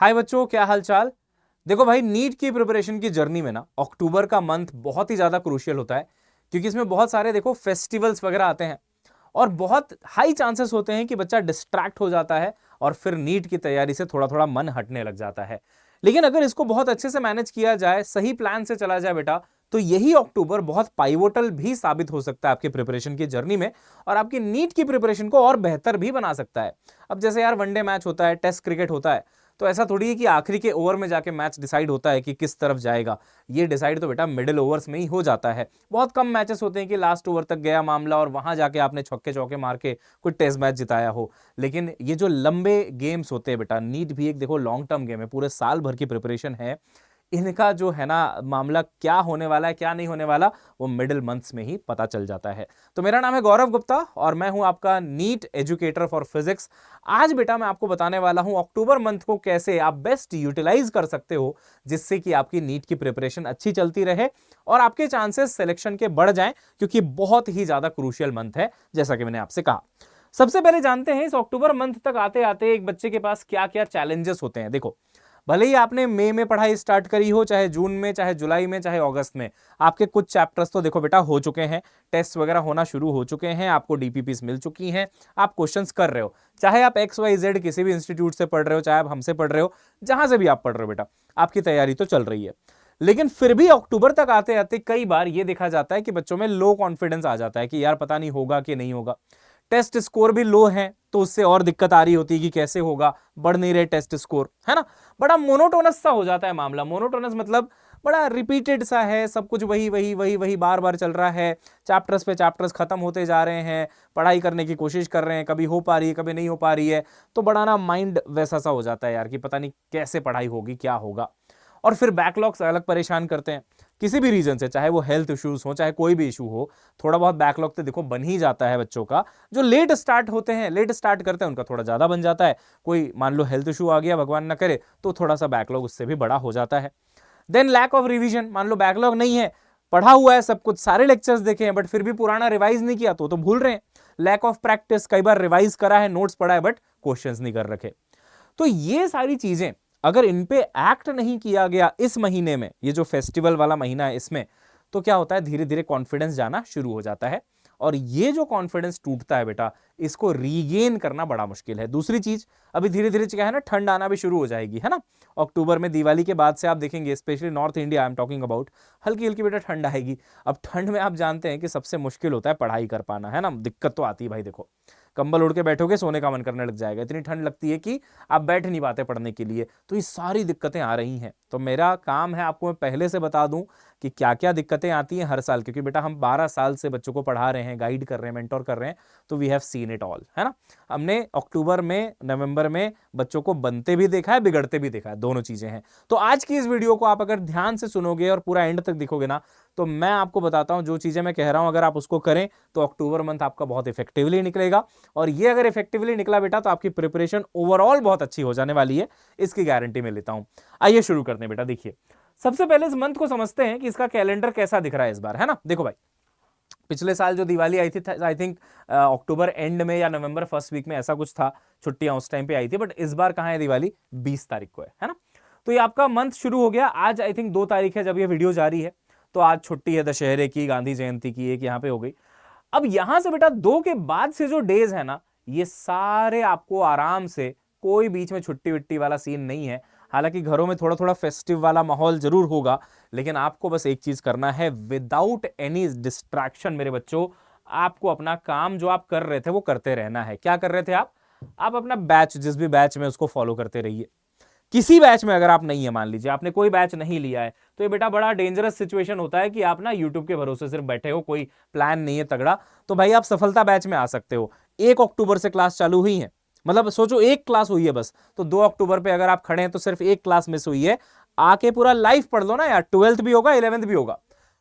हाय बच्चों, क्या हाल चाल। देखो भाई, नीट की प्रिपरेशन की जर्नी में ना अक्टूबर का मंथ बहुत ही ज्यादा क्रूशियल होता है, क्योंकि इसमें बहुत सारे देखो फेस्टिवल्स वगैरह आते हैं और बहुत हाई चांसेस होते हैं कि बच्चा डिस्ट्रैक्ट हो जाता है और फिर नीट की तैयारी से थोड़ा थोड़ा मन हटने लग जाता है। लेकिन अगर इसको बहुत अच्छे से मैनेज किया जाए, सही प्लान से चला जाए बेटा, तो यही अक्टूबर बहुत पाइवोटल भी साबित हो सकता है आपकी प्रिपरेशन की जर्नी में और आपकी नीट की प्रिपरेशन को और बेहतर भी बना सकता है। अब जैसे यार वनडे मैच होता है, टेस्ट क्रिकेट होता है, तो ऐसा थोड़ी है कि आखिरी के ओवर में जाके मैच डिसाइड होता है कि किस तरफ जाएगा। ये डिसाइड तो बेटा मिडिल ओवर्स में ही हो जाता है। बहुत कम मैचेस होते हैं कि लास्ट ओवर तक गया मामला और वहां जाके आपने छक्के चौके मार के कोई टेस्ट मैच जिताया हो। लेकिन ये जो लंबे गेम्स होते हैं बेटा, नीट भी एक देखो लॉन्ग टर्म गेम है, पूरे साल भर की प्रिपरेशन है। इनका जो है ना मामला, क्या होने वाला है क्या नहीं होने वाला, वो मिडिल मंथ्स में ही पता चल जाता है। तो मेरा नाम है गौरव गुप्ता और मैं हूं आपका नीट एजुकेटर फॉर फिजिक्स। आज बेटा मैं आपको बताने वाला हूं अक्टूबर मंथ को कैसे आप बेस्ट यूटिलाइज कर सकते हो, जिससे कि आपकी नीट की प्रिपरेशन अच्छी चलती रहे और आपके चांसेस सिलेक्शन के बढ़ जाएं, क्योंकि बहुत ही ज्यादा क्रूशियल मंथ है, जैसा कि मैंने आपसे कहा। सबसे पहले जानते हैं इस अक्टूबर मंथ तक आते आते एक बच्चे के पास क्या क्या चैलेंजेस होते हैं। देखो, भले ही आपने मई में पढ़ाई स्टार्ट करी हो, चाहे जून में, चाहे जुलाई में, चाहे अगस्त में, आपके कुछ चैप्टर्स तो देखो बेटा हो चुके हैं, टेस्ट वगैरह होना शुरू हो चुके हैं, आपको डीपीपीस मिल चुकी हैं, आप क्वेश्चंस कर रहे हो। चाहे आप XYZ किसी भी इंस्टीट्यूट से पढ़ रहे हो, चाहे आप हमसे पढ़ रहे हो, जहां से भी आप पढ़ रहे हो बेटा, आपकी तैयारी तो चल रही है। लेकिन फिर भी अक्टूबर तक आते आते कई बार ये देखा जाता है कि बच्चों में लो कॉन्फिडेंस आ जाता है कि यार पता नहीं होगा कि नहीं होगा। टेस्ट स्कोर भी लो है तो उससे और दिक्कत आ रही होती है कि कैसे होगा, बढ़ नहीं रहे टेस्ट स्कोर, है ना। बड़ा मोनोटोनस सा हो जाता है मामला। मोनोटोनस मतलब बड़ा रिपीटेड सा है, सब कुछ वही वही वही वही बार बार चल रहा है। चैप्टर्स पे चैप्टर्स खत्म होते जा रहे हैं, पढ़ाई करने की कोशिश कर रहे हैं, कभी हो पा रही है कभी नहीं हो पा रही है। तो बड़ा ना माइंड वैसा सा हो जाता है यार कि पता नहीं कैसे पढ़ाई होगी, क्या होगा। और फिर बैकलॉग्स अलग परेशान करते हैं किसी भी रीजन से, चाहे वो हेल्थ इश्यूज हो, चाहे कोई भी इशू हो। थोड़ा बहुत बैकलॉग तो देखो बन ही जाता है बच्चों का। जो लेट स्टार्ट होते हैं, लेट स्टार्ट करते हैं, उनका थोड़ा ज्यादा बन जाता है। कोई मान लो हेल्थ इशू आ गया, भगवान ना करे, तो थोड़ा सा बैकलॉग उससे भी बड़ा हो जाता है। देन लैक ऑफ रिवीजन, मान लो बैकलॉग नहीं है, पढ़ा हुआ है सब कुछ, सारे लेक्चर्स देखे हैं, बट फिर भी पुराना रिवाइज नहीं किया तो भूल रहे हैं। लैक ऑफ प्रैक्टिस, कई बार रिवाइज करा है, नोट्स पढ़ा है, बट क्वेश्चंस नहीं कर रखे। तो ये सारी चीजें अगर इन पे एक्ट नहीं किया गया इस महीने में, ये जो फेस्टिवल वाला महीना है इसमें, तो क्या होता है, धीरे धीरे कॉन्फिडेंस जाना शुरू हो जाता है। और ये जो कॉन्फिडेंस टूटता है बेटा, इसको रीगेन करना बड़ा मुश्किल है। दूसरी चीज, अभी धीरे धीरे क्या है ना, ठंड आना भी शुरू हो जाएगी, है ना। अक्टूबर में दिवाली के बाद से आप देखेंगे, specially north India I am talking about, हल्की हल्की बेटा ठंड आएगी। अब ठंड में आप जानते हैं कि सबसे मुश्किल होता है पढ़ाई कर पाना, है ना। दिक्कत तो आती है भाई। देखो, कंबल ओढ़ के बैठोगे, सोने का मन करने लग जाएगा, इतनी ठंड लगती है कि आप बैठ नहीं पाते पढ़ने के लिए। तो ये सारी दिक्कतें आ रही हैं। तो मेरा काम है आपको मैं पहले से बता दूं कि क्या क्या दिक्कतें आती हैं हर साल, क्योंकि बेटा हम 12 साल से बच्चों को पढ़ा रहे हैं, गाइड कर रहे हैं, मेंटोर कर रहे हैं, तो we have seen it all, है ना। हमने अक्टूबर में, नवंबर में बच्चों को बनते भी देखा है, बिगड़ते भी देखा है, दोनों चीजें हैं। तो आज की इस वीडियो को आप अगर ध्यान से सुनोगे और पूरा एंड तक देखोगे ना, तो मैं आपको बताता हूं जो चीजें मैं कह रहा हूं, अगर आप उसको करें तो अक्टूबर मंथ आपका बहुत इफेक्टिवली निकलेगा। और ये अगर इफेक्टिवली निकला बेटा, तो आपकी प्रिपरेशन ओवरऑल बहुत अच्छी हो जाने वाली है, इसकी गारंटी मैं लेता हूं। आइए शुरू करते हैं बेटा। देखिए, सबसे पहले इस मंथ को समझते हैं कि इसका कैलेंडर कैसा दिख रहा है इस बार, है ना। देखो भाई, पिछले साल जो दिवाली आई थी, आई थिंक अक्टूबर एंड में या नवंबर फर्स्ट वीक में, ऐसा कुछ था, छुट्टियां उस टाइम पे आई थी। बट इस बार कहां है दिवाली, 20 तारीख को है ना। तो ये आपका मंथ शुरू हो गया। आज आई थिंक 2 तारीख है जब ये वीडियो जारी है, तो आज छुट्टी है दशहरे की, गांधी जयंती की, एक यहाँ पे हो गई। अब यहां से बेटा 2 के बाद से जो डेज है ना, ये सारे आपको आराम से, कोई बीच में छुट्टी विट्टी वाला सीन नहीं है। हालांकि घरों में थोड़ा थोड़ा फेस्टिव वाला माहौल जरूर होगा, लेकिन आपको बस एक चीज करना है, विदाउट एनी डिस्ट्रैक्शन मेरे बच्चों, आपको अपना काम जो आप कर रहे थे वो करते रहना है। क्या कर रहे थे आप अपना बैच, जिस भी बैच में, उसको फॉलो करते रहिए। किसी बैच में अगर आप नहीं है, मान लीजिए आपने कोई बैच नहीं लिया है, तो ये बेटा बड़ा डेंजरस सिचुएशन होता है कि आप ना यूट्यूब के भरोसे सिर्फ बैठे हो, कोई प्लान नहीं है तगड़ा। तो भाई आप सफलता बैच में आ सकते हो। 1 अक्टूबर से क्लास चालू हुई है, मतलब सोचो एक क्लास हुई है बस, तो 2 अक्टूबर पे अगर आप खड़े हैं तो सिर्फ एक क्लास मिस हुई है। आके पूरा लाइफ पढ़ लो ना यार, 12th भी होगा, 11th भी होगा।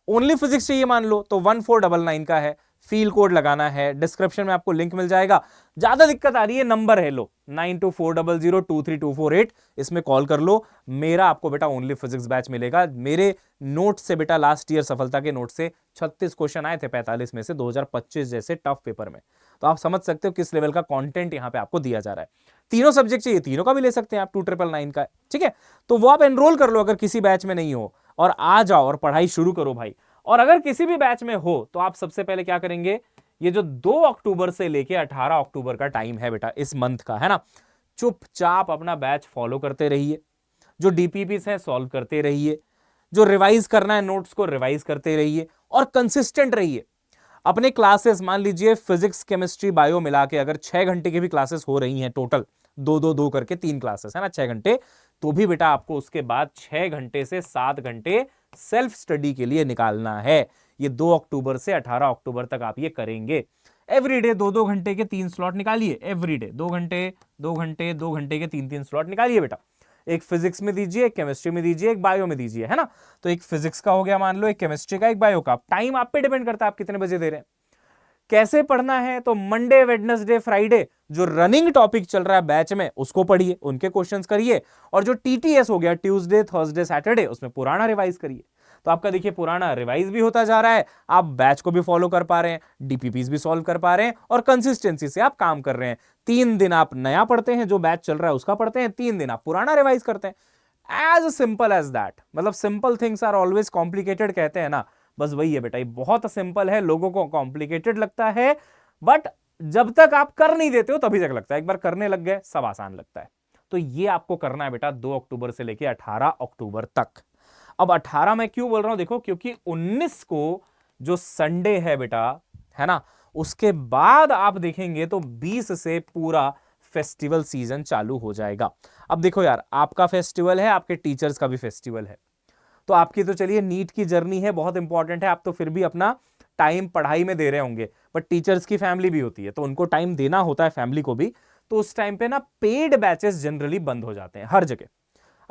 ओनली फिजिक्स चाहिए मान लो तो 1499 का है, फील कोड लगाना है, डिस्क्रिप्शन में आपको लिंक मिल जाएगा। ज्यादा दिक्कत आ रही है, नंबर है लो, 9240023238, इसमें कॉल कर लो। मेरा आपको बेटा ओनली फिजिक्स बैच मिलेगा। मेरे नोट से बेटा, लास्ट ईयर सफलता के नोट से 36 क्वेश्चन आए थे 45 में से 2025 जैसे टफ पेपर में। तो आप समझ सकते हो किस लेवल का कंटेंट यहाँ पे आपको दिया जा रहा है। तीनों सब्जेक्ट चाहिए, तीनों का भी ले सकते हैं आप, 2999 का, ठीक है। तो वो आप एनरोल कर लो अगर किसी बैच में नहीं हो, और आ जाओ और पढ़ाई शुरू करो भाई। और अगर किसी भी बैच में हो तो आप सबसे पहले क्या करेंगे, ये जो 2 अक्टूबर से लेके 18 अक्टूबर का टाइम है बेटा इस मंथ का, है ना, चुपचाप अपना बैच फॉलो करते रहिए, जो डीपीपीस है सॉल्व करते रहिए, जो रिवाइज करना है नोट्स को रिवाइज करते रहिए, और कंसिस्टेंट रहिए। अपने क्लासेस मान लीजिए फिजिक्स केमिस्ट्री बायो मिला के अगर 6 घंटे की भी क्लासेस हो रही हैं टोटल, दो करके 3 क्लासेस है ना, 6 घंटे, तो भी बेटा आपको उसके बाद 6 घंटे से 7 घंटे सेल्फ स्टडी के लिए निकालना है। ये 2 अक्टूबर से 18 अक्टूबर तक आप ये करेंगे। एवरीडे 2-2 घंटे के 3 स्लॉट निकालिए, एवरीडे 2 घंटे 2 घंटे 2 घंटे के 3-3 स्लॉट निकालिए बेटा। एक फिजिक्स में दीजिए, एक केमिस्ट्री में दीजिए, एक बायो में दीजिए, है ना। तो एक फिजिक्स का हो गया मान लो, एक केमिस्ट्री का, एक बायो का। टाइम आप पे डिपेंड करता है आप कितने बजे दे रहे हैं। कैसे पढ़ना है, तो मंडे वेडनेसडे फ्राइडे जो रनिंग टॉपिक चल रहा है बैच में उसको पढ़िए, उनके क्वेश्चंस करिए, और जो टीटीएस हो गया ट्यूसडे थर्सडे सैटरडे उसमें पुराना रिवाइज करिए। तो आपका देखिए पुराना रिवाइज भी होता जा रहा है, आप बैच को भी फॉलो कर पा रहे हैं, डीपीपीस भी सॉल्व कर पा रहे हैं, और कंसिस्टेंसी से आप काम कर रहे हैं। 3 दिन आप नया पढ़ते हैं, जो बैच चल रहा है उसका पढ़ते हैं, 3 दिन आप पुराना रिवाइज करते हैं। As simple as that. मतलब simple things are always complicated कहते हैं ना, बस वही है बेटा, ये बहुत सिंपल है, लोगों को कॉम्प्लिकेटेड लगता है, बट जब तक आप कर नहीं देते हो तभी तक लगता है, एक बार करने लग गए सब आसान लगता है। तो ये आपको करना है बेटा 2 अक्टूबर से लेके 18 अक्टूबर तक। अब 18 मैं क्यों बोल रहा हूं, देखो क्योंकि 19 को जो संडे है बेटा, है ना, उसके बाद आप देखेंगे तो 20 से पूरा फेस्टिवल सीजन चालू हो जाएगा। अब देखो यार, आपका फेस्टिवल है, आपके टीचर्स का भी फेस्टिवल है, तो आपकी तो चलिए नीट की जर्नी है, बहुत इंपॉर्टेंट है, आप तो फिर भी अपना टाइम पढ़ाई में दे रहे होंगे, बट टीचर्स की फैमिली भी होती है तो उनको टाइम देना होता है, फैमिली को भी। तो उस टाइम पे ना पेड बैचेस जनरली बंद हो जाते हैं हर जगह।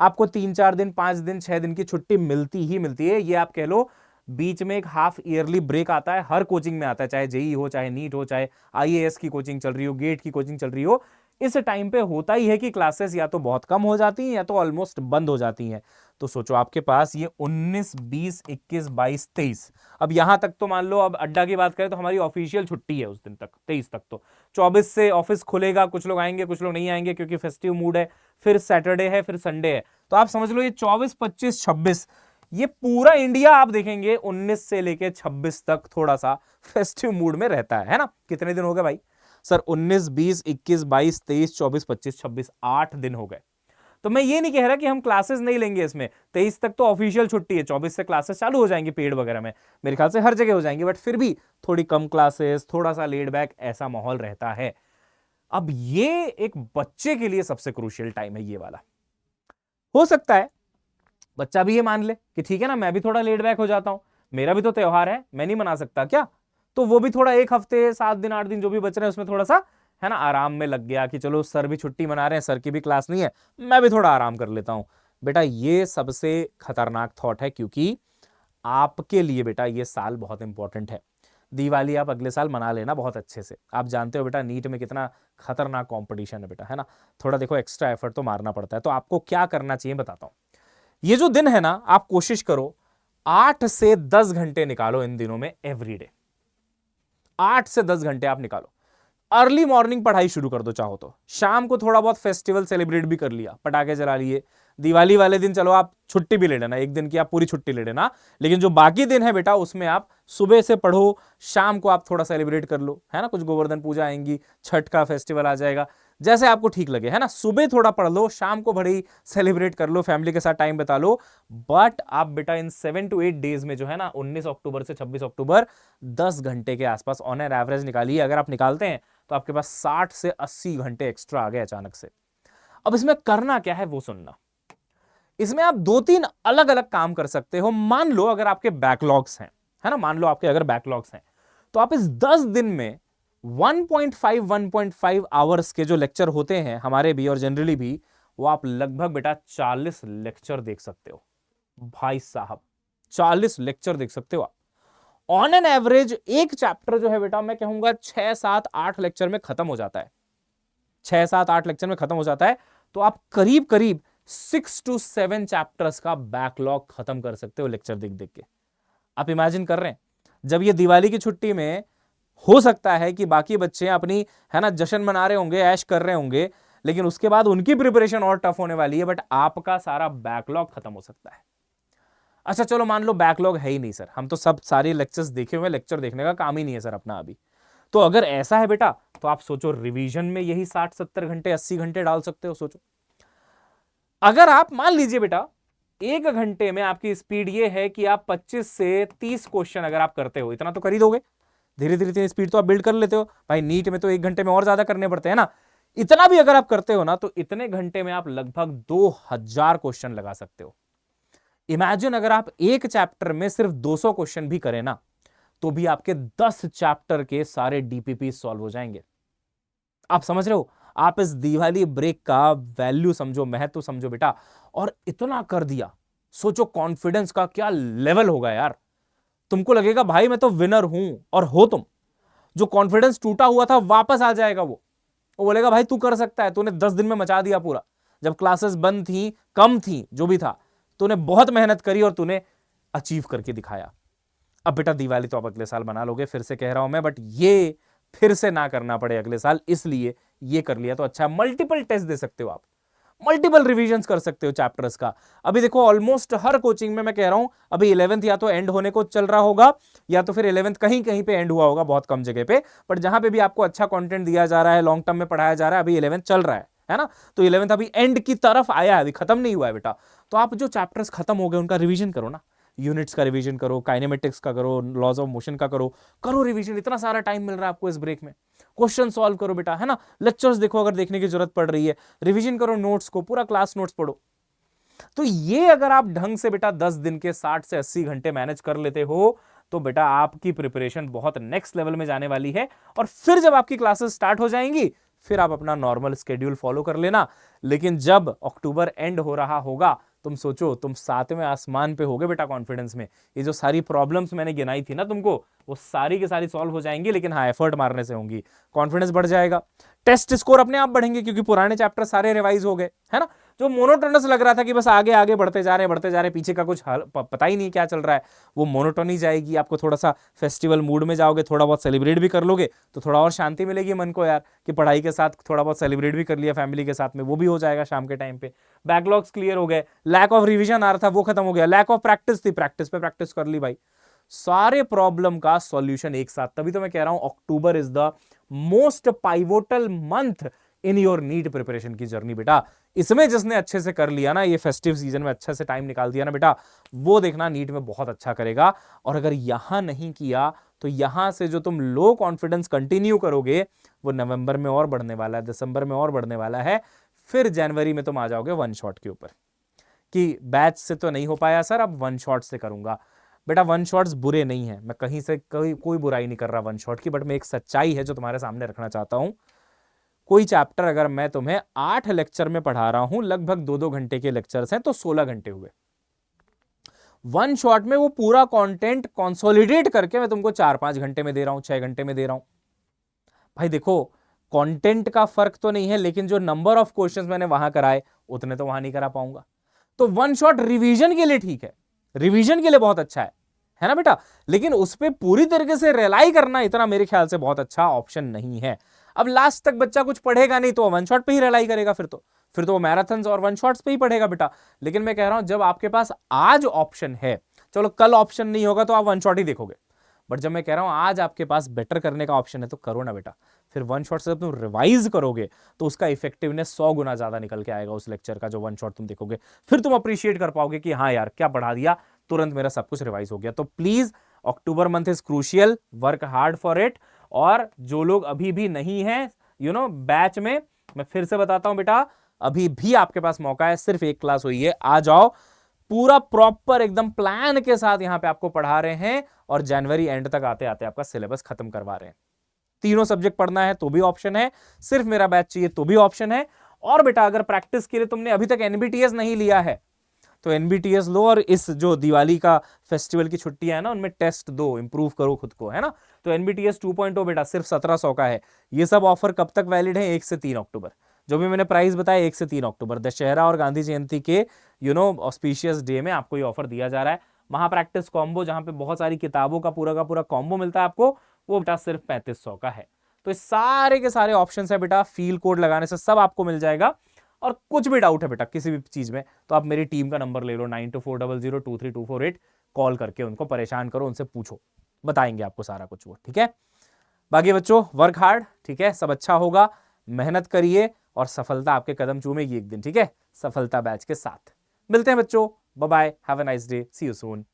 आपको 3-4 दिन 5 दिन 6 दिन की छुट्टी मिलती ही मिलती है, ये आप कह लो। बीच में एक हाफ ईयरली ब्रेक आता है, हर कोचिंग में आता है, चाहे जेई हो, चाहे नीट हो, चाहे आईएएस की कोचिंग चल रही हो, गेट की कोचिंग चल रही हो। इस टाइम पे होता ही है कि क्लासेस या तो बहुत कम हो जाती हैं या तो ऑलमोस्ट बंद हो जाती हैं। तो सोचो आपके पास ये 19 20 21 22 23, अब यहां तक तो मान लो, अब अड्डा की बात करें तो हमारी ऑफिशियल छुट्टी है उस दिन तक, 23 तक। तो 24 से ऑफिस खुलेगा, कुछ लोग आएंगे कुछ लोग नहीं आएंगे क्योंकि फेस्टिव मूड है, फिर सैटरडे है, फिर संडे है। तो आप समझ लो ये 24 25 26, ये पूरा इंडिया आप देखेंगे 19 से लेके 26 तक थोड़ा सा फेस्टिव मूड में रहता है ना। कितने दिन हो गए भाई सर? 19 20 21 22 23 24 25 26, 8 दिन हो गए। तो मैं ये नहीं कह रहा कि हम क्लासेस नहीं लेंगे इसमें, 23 तक तो ऑफिशियल छुट्टी है, 24 से क्लासेस चालू हो जाएंगी पेड वगैरह में, मेरे ख्याल से हर जगह हो जाएंगी, बट फिर भी थोड़ी कम क्लासेस, थोड़ा सा लेड बैक, ऐसा माहौल रहता है। अब ये एक बच्चे के लिए सबसे क्रूशियल टाइम है ये वाला। हो सकता है बच्चा भी ये मान ले कि ठीक है ना, मैं भी थोड़ा लेड बैक हो जाता हूं, मेरा भी तो त्योहार है, मैं नहीं मना सकता क्या? तो वो भी थोड़ा 1 हफ्ते 7 दिन 8 दिन जो भी बच रहे हैं उसमें थोड़ा सा, है ना, आराम में लग गया कि चलो सर भी छुट्टी मना रहे हैं, सर की भी क्लास नहीं है, मैं भी थोड़ा आराम कर लेता हूं। बेटा ये सबसे खतरनाक थॉट है, क्योंकि आपके लिए बेटा ये साल बहुत इंपॉर्टेंट है। दिवाली आप अगले साल मना लेना बहुत अच्छे से। आप जानते हो बेटा नीट में कितना खतरनाक कंपटीशन है बेटा, है ना। थोड़ा देखो एक्स्ट्रा एफर्ट तो मारना पड़ता है। तो आपको क्या करना चाहिए बताता हूं। ये जो दिन है ना, आप कोशिश करो 8 से 10 घंटे निकालो इन दिनों में एवरीडे। 8 से 10 घंटे आप निकालो। अर्ली मॉर्निंग पढ़ाई शुरू कर दो, चाहो तो शाम को थोड़ा बहुत फेस्टिवल सेलिब्रेट भी कर लिया, पटाखे जला लिए। दिवाली वाले दिन चलो आप छुट्टी भी ले लेना, एक दिन की आप पूरी छुट्टी ले लेना, लेकिन जो बाकी दिन है बेटा उसमें आप सुबह से पढ़ो, शाम को आप थोड़ा सेलिब्रेट कर लो, है ना। कुछ गोवर्धन पूजा आएंगी, छठ का फेस्टिवल आ जाएगा, जैसे आपको ठीक लगे, है ना। सुबह थोड़ा पढ़ लो, शाम को बड़ी सेलिब्रेट कर लो, फैमिली के साथ टाइम बिता लो। बट आप बेटा इन 7 to 8 डेज में जो है ना, 19 अक्टूबर से 26 अक्टूबर 10 घंटे के आसपास ऑन एन एवरेज निकालिए। अगर आप निकालते हैं तो आपके पास 60 से 80 घंटे एक्स्ट्रा आ गए अचानक से। अब इसमें करना क्या है वो सुनना। इसमें आप 2-3 अलग अलग काम कर सकते हो। मान लो अगर आपके बैकलॉग्स हैं, है ना, मान लो आपके अगर बैकलॉग्स हैं, तो आप इस 10 दिन में 1.5 आवर्स के जो लेक्चर होते हैं हमारे भी और जनरली भी, वो आप लगभग बेटा 40 लेक्चर देख सकते हो भाई साहब। 40 लेक्चर देख सकते हो आप ऑन एन एवरेज। एक चैप्टर जो है बेटा मैं कहूंगा 6 7 8 लेक्चर में खत्म हो जाता है, 6 7 8 लेक्चर में खत्म हो जाता है। तो आप करीब करीब 6 to 7 चैप्टर्स का बैकलॉग खत्म कर सकते हो लेक्चर देख देख के। आप इमेजिन कर रहे हैं जब ये दिवाली की छुट्टी में हो सकता है कि बाकी बच्चे अपनी, है ना, जश्न मना रहे होंगे, ऐश कर रहे होंगे, लेकिन उसके बाद उनकी प्रिपरेशन और टफ होने वाली है, बट आपका सारा बैकलॉग खत्म हो सकता है। अच्छा चलो मान लो बैकलॉग है ही नहीं सर, हम तो सब सारे लेक्चर्स देखे हुए, लेक्चर देखने का काम ही नहीं है सर अपना अभी। तो अगर ऐसा है बेटा, तो आप सोचो रिवीजन में यही 60-70 घंटे 80 घंटे डाल सकते हो। सोचो अगर आप मान लीजिए बेटा 1 घंटे में आपकी स्पीड ये है कि आप 25 से 30 क्वेश्चन अगर आप करते हो, इतना तो कर ही दोगे, धीरे धीरे स्पीड तो आप बिल्ड कर लेते हो भाई। नीट में तो 1 घंटे में और ज्यादा करने पड़ते हैं ना। इतना भी अगर आप करते हो ना, तो इतने घंटे में आप लगभग 2000 क्वेश्चन लगा सकते हो। इमेजिन अगर आप एक चैप्टर में सिर्फ 200 क्वेश्चन भी करें ना, तो भी आपके 10 चैप्टर के सारे डीपीपी सॉल्व हो जाएंगे। आप समझ रहे हो? आप इस दिवाली ब्रेक का वैल्यू समझो, महत्व समझो बेटा। और इतना कर दिया, सोचो कॉन्फिडेंस का क्या लेवल होगा यार। तुमको लगेगा भाई मैं तो विनर हूं, और हो तुम। जो कॉन्फिडेंस टूटा हुआ था वापस आ जाएगा। वो बोलेगा भाई तू कर सकता है, तूने 10 दिन में मचा दिया पूरा। जब क्लासेस बंद थी, कम थी, जो भी था, तूने बहुत मेहनत करी और तूने अचीव करके दिखाया। अब बेटा दिवाली तो आप अगले साल बना लोगे, फिर से कह रहा हूं मैं, बट ये फिर से ना करना पड़े अगले साल, इसलिए ये कर लिया तो अच्छा है। मल्टीपल टेस्ट दे सकते हो आप, मल्टीपल रिवीजन कर सकते हो चैप्टर्स का। अभी देखो ऑलमोस्ट हर कोचिंग में मैं कह रहा हूं, अभी 11th या तो एंड होने को चल रहा होगा, या तो फिर 11th कहीं कहीं पे एंड हुआ होगा, बहुत कम जगह पे। बट जहां पे भी आपको अच्छा कंटेंट दिया जा रहा है, लॉन्ग टर्म में पढ़ाया जा रहा है, अभी 11th चल रहा है ना। तो 11th अभी एंड की तरफ आया है, अभी खत्म नहीं हुआ है बेटा। तो आप जो चैप्टर्स खत्म हो गए उनका रिवीजन करो ना। यूनिट्स का रिवीजन करो, काइनेमेटिक्स का करो, लॉज ऑफ मोशन का करो, करो रिवीजन। इतना सारा टाइम मिल रहा है आपको इस ब्रेक में, क्वेश्चन सॉल्व करो बेटा, है ना। लेक्चर्स देखो अगर देखने की जरूरत पड़ रही है, रिवीजन करो, नोट्स को पूरा क्लास नोट्स पढ़ो। तो ये अगर आप ढंग से बेटा 10 दिन के 60 से 80 घंटे मैनेज कर लेते हो, तो बेटा आपकी प्रिपरेशन बहुत नेक्स्ट लेवल में जाने वाली है। और फिर जब आपकी क्लासेस स्टार्ट हो जाएंगी, फिर आप अपना नॉर्मल स्केड्यूल फॉलो कर लेना। लेकिन जब अक्टूबर एंड हो रहा होगा, तुम सोचो तुम 7वें आसमान पे होगे बेटा कॉन्फिडेंस में। ये जो सारी प्रॉब्लम्स मैंने गिनाई थी ना तुमको, वो सारी की सारी सॉल्व हो जाएंगी, लेकिन हाँ एफर्ट मारने से होंगी। कॉन्फिडेंस बढ़ जाएगा, टेस्ट स्कोर अपने आप बढ़ेंगे, क्योंकि पुराने चैप्टर सारे रिवाइज हो गए, है ना। जो मोनोटोनस लग रहा था कि बस आगे आगे बढ़ते जा रहे हैं, पीछे का कुछ पता ही नहीं क्या चल रहा है, वो मोनोटोनी जाएगी। आपको थोड़ा सा फेस्टिवल मूड में जाओगे, थोड़ा बहुत सेलिब्रेट भी कर लोगे, तो थोड़ा और शांति मिलेगी मन को यार, कि पढ़ाई के साथ थोड़ा बहुत सेलिब्रेट भी कर लिया फैमिली के साथ में, वो भी हो जाएगा शाम के टाइम पे। बैकलॉग्स क्लियर हो गए, लैक ऑफ रिविजन आ रहा था वो खत्म हो गया, लैक ऑफ प्रैक्टिस थी, प्रैक्टिस पे प्रैक्टिस कर ली भाई। सारे प्रॉब्लम का सॉल्यूशन एक साथ। तभी तो मैं कह रहा हूं October is the most pivotal month in your NEET preparation की जर्नी बेटा। इसमें जिसने अच्छे से कर लिया ना, ये फेस्टिव सीजन में अच्छे से टाइम निकाल दिया ना बेटा, वो देखना नीट में बहुत अच्छा करेगा। और अगर यहां नहीं किया, तो यहां से जो तुम लो कॉन्फिडेंस कंटिन्यू करोगे, वो नवंबर में और बढ़ने वाला है, दिसंबर में और बढ़ने वाला है। फिर जनवरी में तुम आ जाओगे वन शॉट के ऊपर, कि बैच से तो नहीं हो पाया सर, अब वन शॉट से करूंगा। बेटा वन शॉट्स बुरे नहीं है, मैं कहीं से कोई बुराई नहीं कर रहा वन शॉट की, बट मैं एक सच्चाई है जो तुम्हारे सामने रखना चाहता हूं। कोई चैप्टर अगर मैं तुम्हें 8 लेक्चर में पढ़ा रहा हूं, लगभग 2-2 घंटे के लेक्चर्स हैं, तो 16 घंटे हुए। वन शॉट में वो पूरा कंटेंट कंसोलिडेट करके मैं तुमको 4-5 घंटे में दे रहा हूं, 6 घंटे में दे रहा हूं। भाई देखो कंटेंट का फर्क तो नहीं है, लेकिन जो नंबर ऑफ क्वेश्चंस मैंने वहां कराए, उतने तो वहां नहीं करा पाऊंगा। तो वन शॉट रिवीजन के लिए ठीक है, रिवीजन के लिए बहुत अच्छा है ना बेटा। लेकिन उस पर पूरी तरीके से रिलाई करना इतना मेरे ख्याल से बहुत अच्छा ऑप्शन नहीं है। अब लास्ट तक बच्चा कुछ पढ़ेगा नहीं, तो वन शॉट पे ही रिलाई करेगा, फिर तो वो मैराथन और वन शॉट्स पे ही पढ़ेगा बेटा। लेकिन मैं कह रहा हूं जब आपके पास आज ऑप्शन है, चलो कल ऑप्शन नहीं होगा तो आप वन शॉट ही देखोगे, बट जब मैं कह रहा हूं आज आपके पास बेटर करने का ऑप्शन है, तो करो ना बेटा। फिर वन शॉट से जब तुम रिवाइज करोगे, तो उसका इफेक्टिवनेस 100 गुना ज्यादा निकल के आएगा उस लेक्चर का, जो वन शॉट तुम देखोगे। फिर तुम अप्रिशिएट कर पाओगे कि हाँ यार क्या पढ़ा दिया, तुरंत मेरा सब कुछ रिवाइज हो गया। तो please October month is crucial, work hard for it. और जो लोग अभी भी नहीं है बैच में, मैं फिर से बताता हूं बेटा, अभी भी आपके पास मौका है, सिर्फ एक क्लास हुई है, आ जाओ। पूरा प्रॉपर एकदम प्लान के साथ यहां पे आपको पढ़ा रहे हैं, और जनवरी एंड तक आते आते आपका सिलेबस खत्म करवा रहे हैं। तीनों सब्जेक्ट पढ़ना है तो भी ऑप्शन है, सिर्फ मेरा बैच चाहिए तो भी ऑप्शन है। और बेटा अगर प्रैक्टिस के लिए तुमने अभी तक एनबीटीएस नहीं लिया है, तो एनबीटीएस लो, और इस जो दिवाली का फेस्टिवल की छुट्टियां है ना, उनमें टेस्ट दो, इंप्रूव करो खुद को, है ना। तो एनबीटीएस 2.0 बेटा सिर्फ 1700 का है। ये सब ऑफर कब तक वैलिड है? 1 से 3 अक्टूबर। जो भी मैंने प्राइस बताया 1 से 3 अक्टूबर, दशहरा और गांधी जयंती के ऑस्पिशियस डे में आपको ये ऑफर दिया जा रहा है। महा प्रैक्टिस कॉम्बो, जहां पे बहुत सारी किताबों का पूरा कॉम्बो मिलता है आपको, वो बेटा सिर्फ 3500 का है। तो इस सारे के सारे ऑप्शन है बेटा, फील कोड लगाने से सब आपको मिल जाएगा। और कुछ भी डाउट है बेटा किसी भी चीज में तो आप मेरी टीम का नंबर ले लो 9240023248, कॉल करके उनको परेशान करो, उनसे पूछो, बताएंगे आपको सारा कुछ वो, ठीक है। बाकी बच्चों वर्क हार्ड, ठीक है, सब अच्छा होगा, मेहनत करिए और सफलता आपके कदम चूमेगी एक दिन, ठीक है, सफलता बैच के साथ। मिलते हैं बच्चों, bye bye, have a nice day, see you soon.